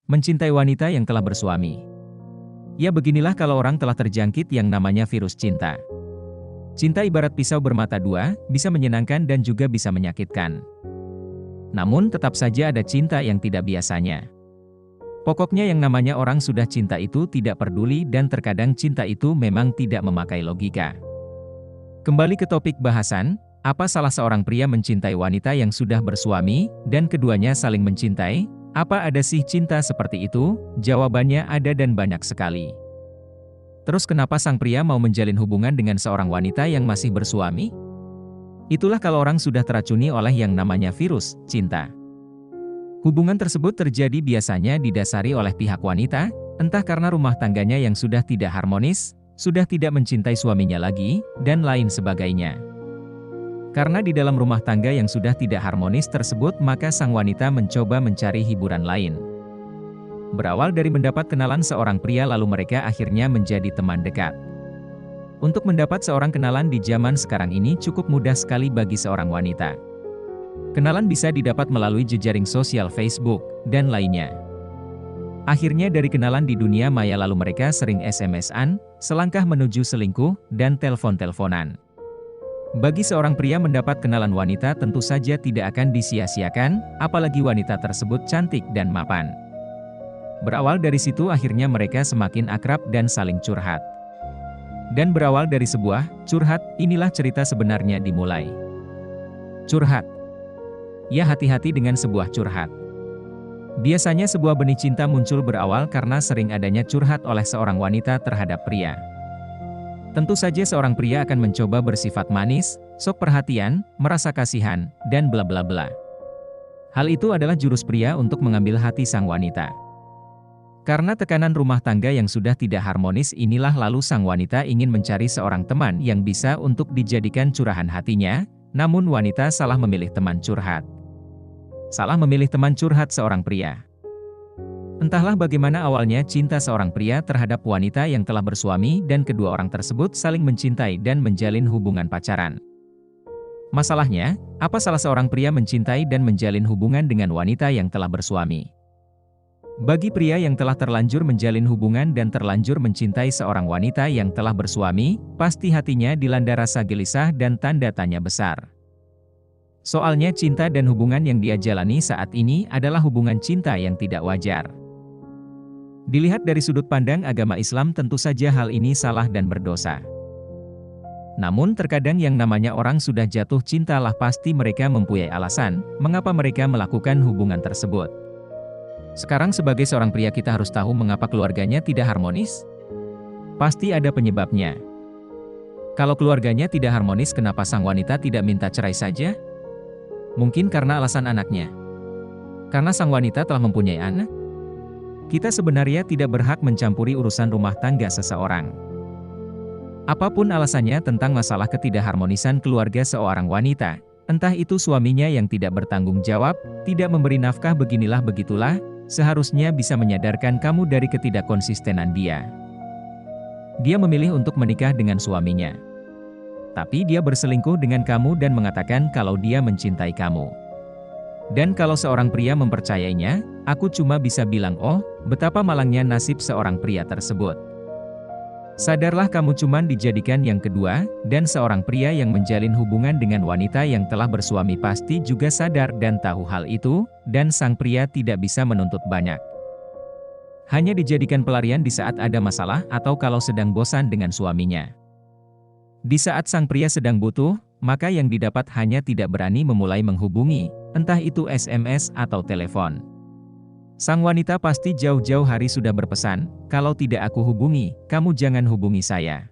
Mencintai wanita yang telah bersuami. Ya beginilah kalau orang telah terjangkit yang namanya virus cinta. Cinta ibarat pisau bermata dua, bisa menyenangkan dan juga bisa menyakitkan. Namun tetap saja ada cinta yang tidak biasanya. Pokoknya yang namanya orang sudah cinta itu tidak peduli dan terkadang cinta itu memang tidak memakai logika. Kembali ke topik bahasan, apa salah seorang pria mencintai wanita yang sudah bersuami, dan keduanya saling mencintai? Apa ada sih cinta seperti itu? Jawabannya ada dan banyak sekali. Terus kenapa sang pria mau menjalin hubungan dengan seorang wanita yang masih bersuami? Itulah kalau orang sudah teracuni oleh yang namanya virus cinta. Hubungan tersebut terjadi biasanya didasari oleh pihak wanita, entah karena rumah tangganya yang sudah tidak harmonis, sudah tidak mencintai suaminya lagi, dan lain sebagainya. Karena di dalam rumah tangga yang sudah tidak harmonis tersebut, maka sang wanita mencoba mencari hiburan lain. Berawal dari mendapat kenalan seorang pria lalu mereka akhirnya menjadi teman dekat. Untuk mendapat seorang kenalan di zaman sekarang ini cukup mudah sekali bagi seorang wanita. Kenalan bisa didapat melalui jejaring sosial Facebook, dan lainnya. Akhirnya dari kenalan di dunia maya lalu mereka sering SMS-an, selangkah menuju selingkuh, dan telepon-teleponan. Bagi seorang pria mendapat kenalan wanita tentu saja tidak akan disia-siakan, apalagi wanita tersebut cantik dan mapan. Berawal dari situ akhirnya mereka semakin akrab dan saling curhat. Dan berawal dari sebuah curhat, inilah cerita sebenarnya dimulai. Curhat. Ya, hati-hati dengan sebuah curhat. Biasanya sebuah benih cinta muncul berawal karena sering adanya curhat oleh seorang wanita terhadap pria. Tentu saja seorang pria akan mencoba bersifat manis, sok perhatian, merasa kasihan, dan bla bla bla. Hal itu adalah jurus pria untuk mengambil hati sang wanita. Karena tekanan rumah tangga yang sudah tidak harmonis inilah lalu sang wanita ingin mencari seorang teman yang bisa untuk dijadikan curahan hatinya, namun wanita salah memilih teman curhat. Salah memilih teman curhat seorang pria. Entahlah bagaimana awalnya cinta seorang pria terhadap wanita yang telah bersuami dan kedua orang tersebut saling mencintai dan menjalin hubungan pacaran. Masalahnya, apa salah seorang pria mencintai dan menjalin hubungan dengan wanita yang telah bersuami? Bagi pria yang telah terlanjur menjalin hubungan dan terlanjur mencintai seorang wanita yang telah bersuami, pasti hatinya dilanda rasa gelisah dan tanda tanya besar. Soalnya cinta dan hubungan yang dia jalani saat ini adalah hubungan cinta yang tidak wajar. Dilihat dari sudut pandang agama Islam tentu saja hal ini salah dan berdosa. Namun terkadang yang namanya orang sudah jatuh cinta lah pasti mereka mempunyai alasan, mengapa mereka melakukan hubungan tersebut. Sekarang sebagai seorang pria kita harus tahu mengapa keluarganya tidak harmonis? Pasti ada penyebabnya. Kalau keluarganya tidak harmonis kenapa sang wanita tidak minta cerai saja? Mungkin karena alasan anaknya. Karena sang wanita telah mempunyai anak? Kita sebenarnya tidak berhak mencampuri urusan rumah tangga seseorang. Apapun alasannya tentang masalah ketidakharmonisan keluarga seorang wanita, entah itu suaminya yang tidak bertanggung jawab, tidak memberi nafkah beginilah begitulah, seharusnya bisa menyadarkan kamu dari ketidakkonsistenan dia. Dia memilih untuk menikah dengan suaminya. Tapi dia berselingkuh dengan kamu dan mengatakan kalau dia mencintai kamu. Dan kalau seorang pria mempercayainya, aku cuma bisa bilang oh, betapa malangnya nasib seorang pria tersebut. Sadarlah kamu cuma dijadikan yang kedua, dan seorang pria yang menjalin hubungan dengan wanita yang telah bersuami pasti juga sadar dan tahu hal itu, dan sang pria tidak bisa menuntut banyak. Hanya dijadikan pelarian di saat ada masalah atau kalau sedang bosan dengan suaminya. Di saat sang pria sedang butuh, maka yang didapat hanya tidak berani memulai menghubungi, entah itu SMS atau telepon. Sang wanita pasti jauh-jauh hari sudah berpesan, kalau tidak aku hubungi, kamu jangan hubungi saya.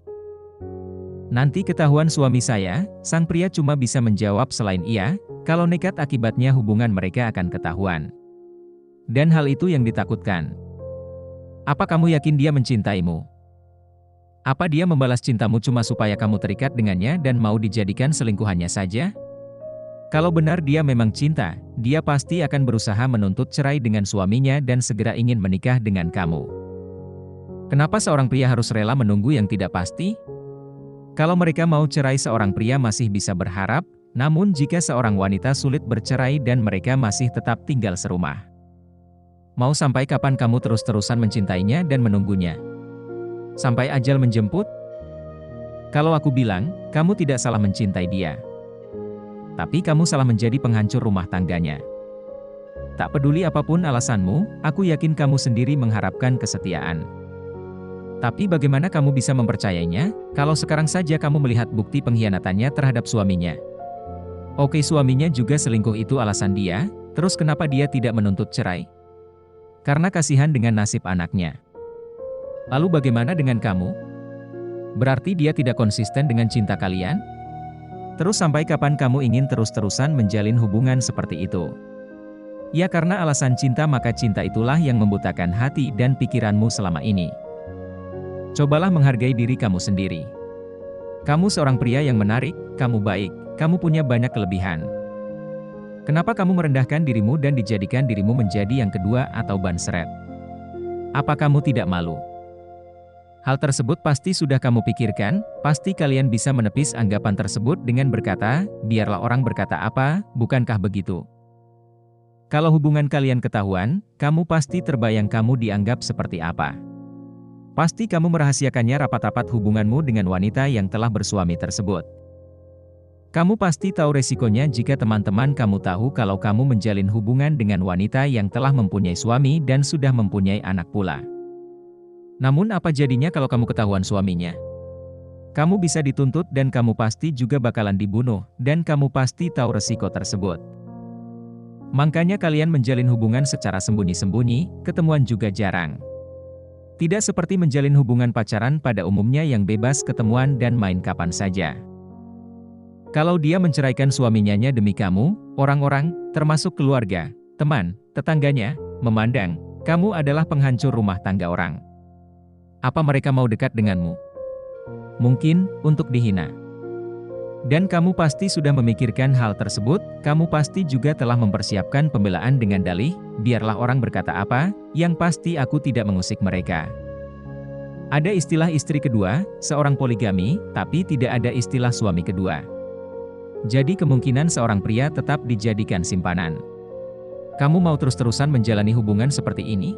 Nanti ketahuan suami saya, sang pria cuma bisa menjawab selain iya, kalau nekat akibatnya hubungan mereka akan ketahuan. Dan hal itu yang ditakutkan. Apa kamu yakin dia mencintaimu? Apa dia membalas cintamu cuma supaya kamu terikat dengannya dan mau dijadikan selingkuhannya saja? Kalau benar dia memang cinta, dia pasti akan berusaha menuntut cerai dengan suaminya dan segera ingin menikah dengan kamu. Kenapa seorang pria harus rela menunggu yang tidak pasti? Kalau mereka mau cerai seorang pria masih bisa berharap, namun jika seorang wanita sulit bercerai dan mereka masih tetap tinggal serumah. Mau sampai kapan kamu terus-terusan mencintainya dan menunggunya? Sampai ajal menjemput? Kalau aku bilang, kamu tidak salah mencintai dia. Tapi kamu salah menjadi penghancur rumah tangganya. Tak peduli apapun alasanmu, aku yakin kamu sendiri mengharapkan kesetiaan. Tapi bagaimana kamu bisa mempercayainya, kalau sekarang saja kamu melihat bukti pengkhianatannya terhadap suaminya? Oke, suaminya juga selingkuh, itu alasan dia, terus kenapa dia tidak menuntut cerai? Karena kasihan dengan nasib anaknya. Lalu bagaimana dengan kamu? Berarti dia tidak konsisten dengan cinta kalian? Terus sampai kapan kamu ingin terus-terusan menjalin hubungan seperti itu? Ya karena alasan cinta, maka cinta itulah yang membutakan hati dan pikiranmu selama ini. Cobalah menghargai diri kamu sendiri. Kamu seorang pria yang menarik, kamu baik, kamu punya banyak kelebihan. Kenapa kamu merendahkan dirimu dan dijadikan dirimu menjadi yang kedua atau ban seret? Apa kamu tidak malu? Hal tersebut pasti sudah kamu pikirkan, pasti kalian bisa menepis anggapan tersebut dengan berkata, biarlah orang berkata apa, bukankah begitu? Kalau hubungan kalian ketahuan, kamu pasti terbayang kamu dianggap seperti apa. Pasti kamu merahasiakannya rapat-rapat hubunganmu dengan wanita yang telah bersuami tersebut. Kamu pasti tahu resikonya jika teman-teman kamu tahu kalau kamu menjalin hubungan dengan wanita yang telah mempunyai suami dan sudah mempunyai anak pula. Namun apa jadinya kalau kamu ketahuan suaminya? Kamu bisa dituntut dan kamu pasti juga bakalan dibunuh, dan kamu pasti tahu resiko tersebut. Makanya kalian menjalin hubungan secara sembunyi-sembunyi, ketemuan juga jarang. Tidak seperti menjalin hubungan pacaran pada umumnya yang bebas ketemuan dan main kapan saja. Kalau dia menceraikan suaminya demi kamu, orang-orang, termasuk keluarga, teman, tetangganya, memandang kamu adalah penghancur rumah tangga orang. Apa mereka mau dekat denganmu? Mungkin untuk dihina. Dan kamu pasti sudah memikirkan hal tersebut, kamu pasti juga telah mempersiapkan pembelaan dengan dalih, biarlah orang berkata apa, yang pasti aku tidak mengusik mereka. Ada istilah istri kedua, seorang poligami, tapi tidak ada istilah suami kedua. Jadi kemungkinan seorang pria tetap dijadikan simpanan. Kamu mau terus-terusan menjalani hubungan seperti ini?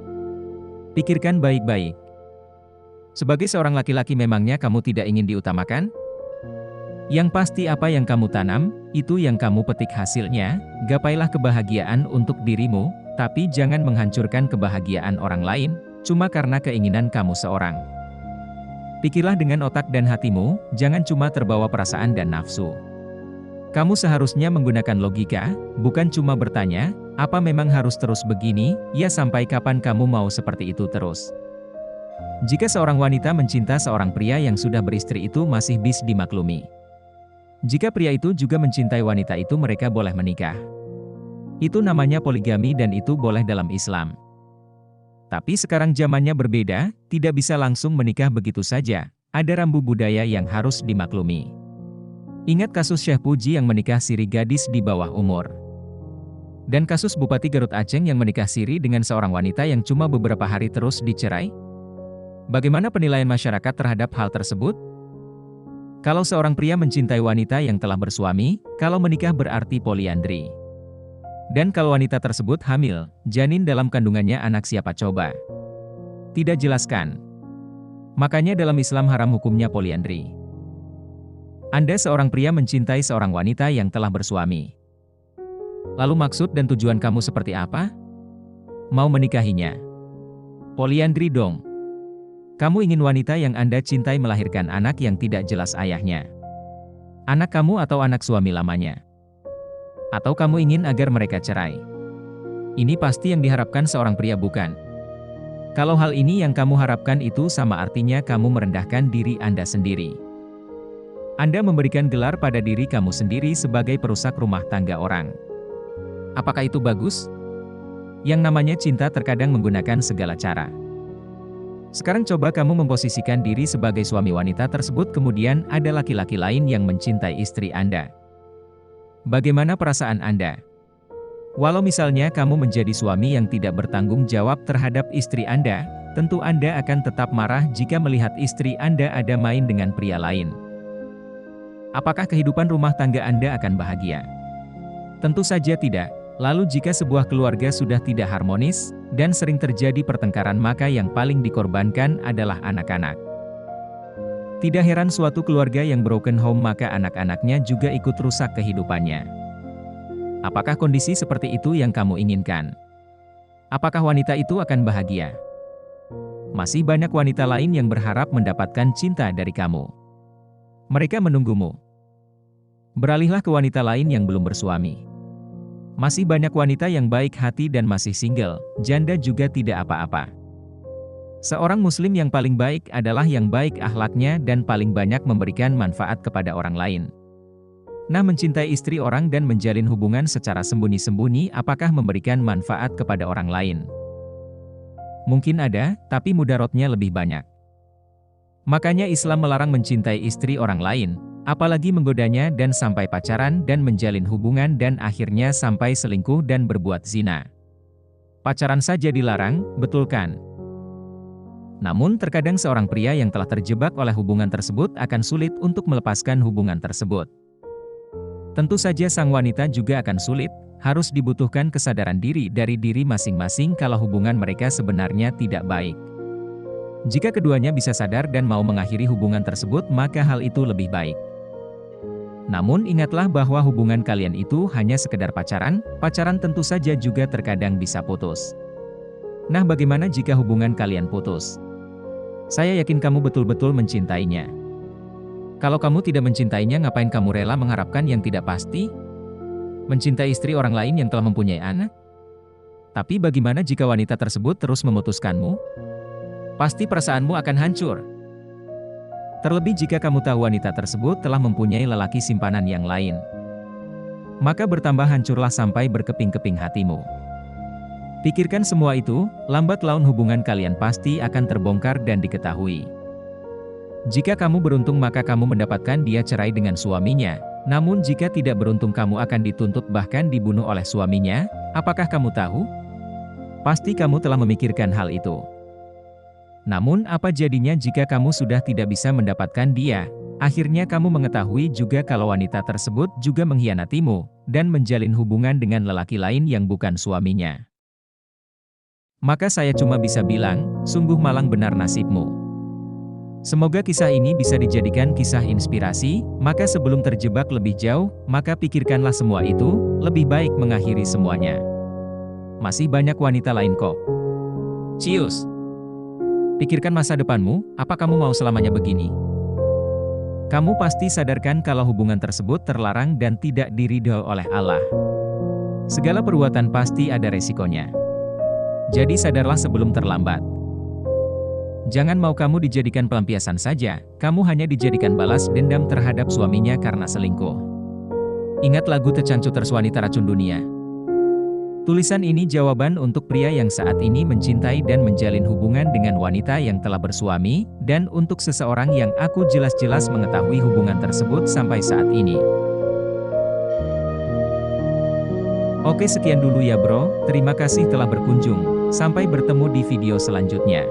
Pikirkan baik-baik. Sebagai seorang laki-laki memangnya kamu tidak ingin diutamakan? Yang pasti apa yang kamu tanam, itu yang kamu petik hasilnya, gapailah kebahagiaan untuk dirimu, tapi jangan menghancurkan kebahagiaan orang lain, cuma karena keinginan kamu seorang. Pikirlah dengan otak dan hatimu, jangan cuma terbawa perasaan dan nafsu. Kamu seharusnya menggunakan logika, bukan cuma bertanya, apa memang harus terus begini, ya sampai kapan kamu mau seperti itu terus? Jika seorang wanita mencinta seorang pria yang sudah beristri itu masih bisa dimaklumi. Jika pria itu juga mencintai wanita itu mereka boleh menikah. Itu namanya poligami dan itu boleh dalam Islam. Tapi sekarang zamannya berbeda, tidak bisa langsung menikah begitu saja, ada rambu budaya yang harus dimaklumi. Ingat kasus Syekh Puji yang menikah siri gadis di bawah umur. Dan kasus Bupati Garut Aceh yang menikah siri dengan seorang wanita yang cuma beberapa hari terus dicerai? Bagaimana penilaian masyarakat terhadap hal tersebut? Kalau seorang pria mencintai wanita yang telah bersuami, kalau menikah berarti poliandri. Dan kalau wanita tersebut hamil, janin dalam kandungannya anak siapa coba? Tidak jelaskan. Makanya dalam Islam haram hukumnya poliandri. Anda seorang pria mencintai seorang wanita yang telah bersuami. Lalu maksud dan tujuan kamu seperti apa? Mau menikahinya? Poliandri dong. Kamu ingin wanita yang Anda cintai melahirkan anak yang tidak jelas ayahnya. Anak kamu atau anak suami lamanya? Atau kamu ingin agar mereka cerai? Ini pasti yang diharapkan seorang pria, bukan? Kalau hal ini yang kamu harapkan, itu sama artinya kamu merendahkan diri Anda sendiri. Anda memberikan gelar pada diri kamu sendiri sebagai perusak rumah tangga orang. Apakah itu bagus? Yang namanya cinta terkadang menggunakan segala cara. Sekarang coba kamu memposisikan diri sebagai suami wanita tersebut, kemudian ada laki-laki lain yang mencintai istri Anda. Bagaimana perasaan Anda? Walau misalnya kamu menjadi suami yang tidak bertanggung jawab terhadap istri Anda, tentu Anda akan tetap marah jika melihat istri Anda ada main dengan pria lain. Apakah kehidupan rumah tangga Anda akan bahagia? Tentu saja tidak. Lalu jika sebuah keluarga sudah tidak harmonis, dan sering terjadi pertengkaran, maka yang paling dikorbankan adalah anak-anak. Tidak heran suatu keluarga yang broken home maka anak-anaknya juga ikut rusak kehidupannya. Apakah kondisi seperti itu yang kamu inginkan? Apakah wanita itu akan bahagia? Masih banyak wanita lain yang berharap mendapatkan cinta dari kamu. Mereka menunggumu. Beralihlah ke wanita lain yang belum bersuami. Masih banyak wanita yang baik hati dan masih single, janda juga tidak apa-apa. Seorang muslim yang paling baik adalah yang baik akhlaknya dan paling banyak memberikan manfaat kepada orang lain. Nah, mencintai istri orang dan menjalin hubungan secara sembunyi-sembunyi apakah memberikan manfaat kepada orang lain? Mungkin ada, tapi mudaratnya lebih banyak. Makanya Islam melarang mencintai istri orang lain, apalagi menggodanya dan sampai pacaran dan menjalin hubungan dan akhirnya sampai selingkuh dan berbuat zina. Pacaran saja dilarang, betul kan? Namun terkadang seorang pria yang telah terjebak oleh hubungan tersebut akan sulit untuk melepaskan hubungan tersebut. Tentu saja sang wanita juga akan sulit, harus dibutuhkan kesadaran diri dari diri masing-masing kalau hubungan mereka sebenarnya tidak baik. Jika keduanya bisa sadar dan mau mengakhiri hubungan tersebut maka hal itu lebih baik. Namun ingatlah bahwa hubungan kalian itu hanya sekedar pacaran, pacaran tentu saja juga terkadang bisa putus. Nah, bagaimana jika hubungan kalian putus? Saya yakin kamu betul-betul mencintainya. Kalau kamu tidak mencintainya, ngapain kamu rela mengharapkan yang tidak pasti? Mencintai istri orang lain yang telah mempunyai anak? Tapi bagaimana jika wanita tersebut terus memutuskanmu? Pasti perasaanmu akan hancur. Terlebih jika kamu tahu wanita tersebut telah mempunyai lelaki simpanan yang lain. Maka bertambah hancurlah sampai berkeping-keping hatimu. Pikirkan semua itu, lambat laun hubungan kalian pasti akan terbongkar dan diketahui. Jika kamu beruntung maka kamu mendapatkan dia cerai dengan suaminya, namun jika tidak beruntung kamu akan dituntut bahkan dibunuh oleh suaminya. Apakah kamu tahu? Pasti kamu telah memikirkan hal itu. Namun apa jadinya jika kamu sudah tidak bisa mendapatkan dia? Akhirnya kamu mengetahui juga kalau wanita tersebut juga mengkhianatimu, dan menjalin hubungan dengan lelaki lain yang bukan suaminya. Maka saya cuma bisa bilang, sungguh malang benar nasibmu. Semoga kisah ini bisa dijadikan kisah inspirasi, maka sebelum terjebak lebih jauh, maka pikirkanlah semua itu, lebih baik mengakhiri semuanya. Masih banyak wanita lain kok. Cius! Pikirkan masa depanmu, apa kamu mau selamanya begini? Kamu pasti sadarkan kalau hubungan tersebut terlarang dan tidak diridhoi oleh Allah. Segala perbuatan pasti ada resikonya. Jadi sadarlah sebelum terlambat. Jangan mau kamu dijadikan pelampiasan saja, kamu hanya dijadikan balas dendam terhadap suaminya karena selingkuh. Ingat lagu Tercancu Wanita Racun Dunia. Tulisan ini jawaban untuk pria yang saat ini mencintai dan menjalin hubungan dengan wanita yang telah bersuami, dan untuk seseorang yang aku jelas-jelas mengetahui hubungan tersebut sampai saat ini. Oke, sekian dulu ya bro, terima kasih telah berkunjung, sampai bertemu di video selanjutnya.